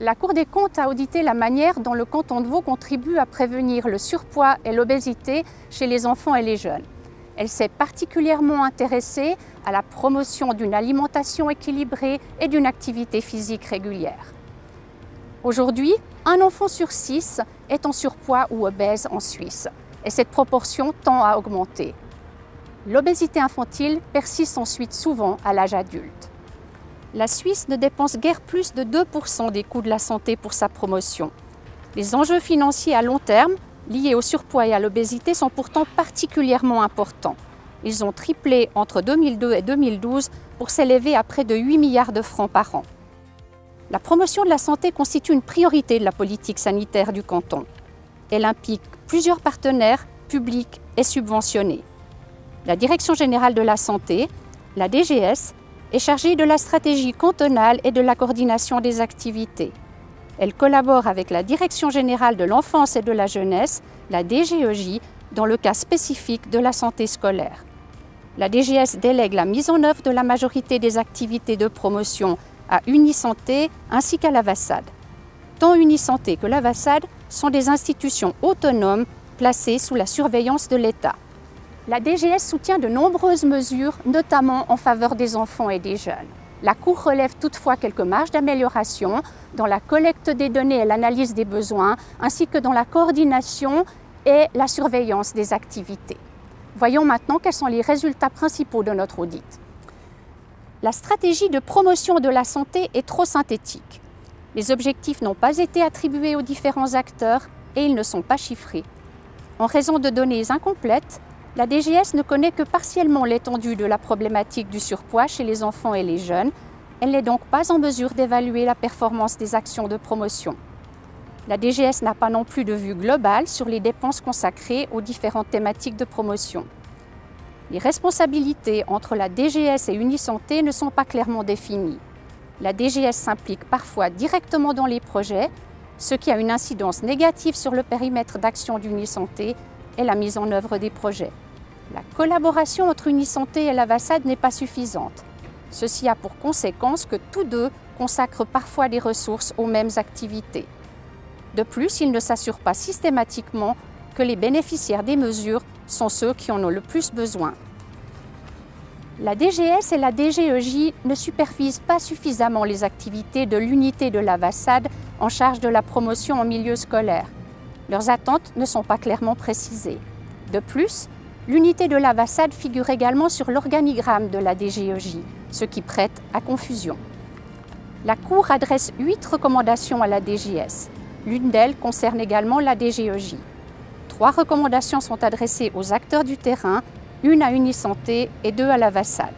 La Cour des comptes a audité la manière dont le canton de Vaud contribue à prévenir le surpoids et l'obésité chez les enfants et les jeunes. Elle s'est particulièrement intéressée à la promotion d'une alimentation équilibrée et d'une activité physique régulière. Aujourd'hui, un enfant sur 6 est en surpoids ou obèse en Suisse, et cette proportion tend à augmenter. L'obésité infantile persiste ensuite souvent à l'âge adulte. La Suisse ne dépense guère plus de 2% des coûts de la santé pour sa promotion. Les enjeux financiers à long terme liés au surpoids et à l'obésité sont pourtant particulièrement importants. Ils ont triplé entre 2002 et 2012 pour s'élever à près de 8 milliards de francs par an. La promotion de la santé constitue une priorité de la politique sanitaire du canton. Elle implique plusieurs partenaires publics et subventionnés. La Direction générale de la santé, la DGS, est chargée de la stratégie cantonale et de la coordination des activités. Elle collabore avec la Direction générale de l'enfance et de la jeunesse, la DGEJ, dans le cas spécifique de la santé scolaire. La DGS délègue la mise en œuvre de la majorité des activités de promotion à Unisanté ainsi qu'à la VASAD. Tant Unisanté que la VASAD sont des institutions autonomes placées sous la surveillance de l'État. La DGS soutient de nombreuses mesures, notamment en faveur des enfants et des jeunes. La Cour relève toutefois quelques marges d'amélioration dans la collecte des données et l'analyse des besoins, ainsi que dans la coordination et la surveillance des activités. Voyons maintenant quels sont les résultats principaux de notre audit. La stratégie de promotion de la santé est trop synthétique. Les objectifs n'ont pas été attribués aux différents acteurs et ils ne sont pas chiffrés. En raison de données incomplètes, la DGS ne connaît que partiellement l'étendue de la problématique du surpoids chez les enfants et les jeunes. Elle n'est donc pas en mesure d'évaluer la performance des actions de promotion. La DGS n'a pas non plus de vue globale sur les dépenses consacrées aux différentes thématiques de promotion. Les responsabilités entre la DGS et Unisanté ne sont pas clairement définies. La DGS s'implique parfois directement dans les projets, ce qui a une incidence négative sur le périmètre d'action d'Unisanté et la mise en œuvre des projets. La collaboration entre Unisanté et la VASAD n'est pas suffisante. Ceci a pour conséquence que tous deux consacrent parfois des ressources aux mêmes activités. De plus, ils ne s'assurent pas systématiquement que les bénéficiaires des mesures sont ceux qui en ont le plus besoin. La DGS et la DGEJ ne supervisent pas suffisamment les activités de l'unité de la VASAD en charge de la promotion en milieu scolaire. Leurs attentes ne sont pas clairement précisées. De plus, l'unité de la VASAD figure également sur l'organigramme de la DGEJ, ce qui prête à confusion. La Cour adresse 8 recommandations à la DGS. L'une d'elles concerne également la DGEJ. 3 recommandations sont adressées aux acteurs du terrain, une à Unisanté et 2 à la VASAD.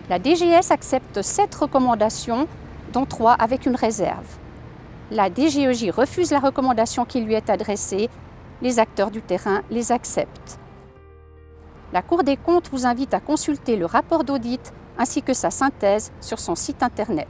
La DGS accepte 7 recommandations, dont 3 avec une réserve. La DGEJ refuse la recommandation qui lui est adressée. Les acteurs du terrain les acceptent. La Cour des comptes vous invite à consulter le rapport d'audit ainsi que sa synthèse sur son site internet.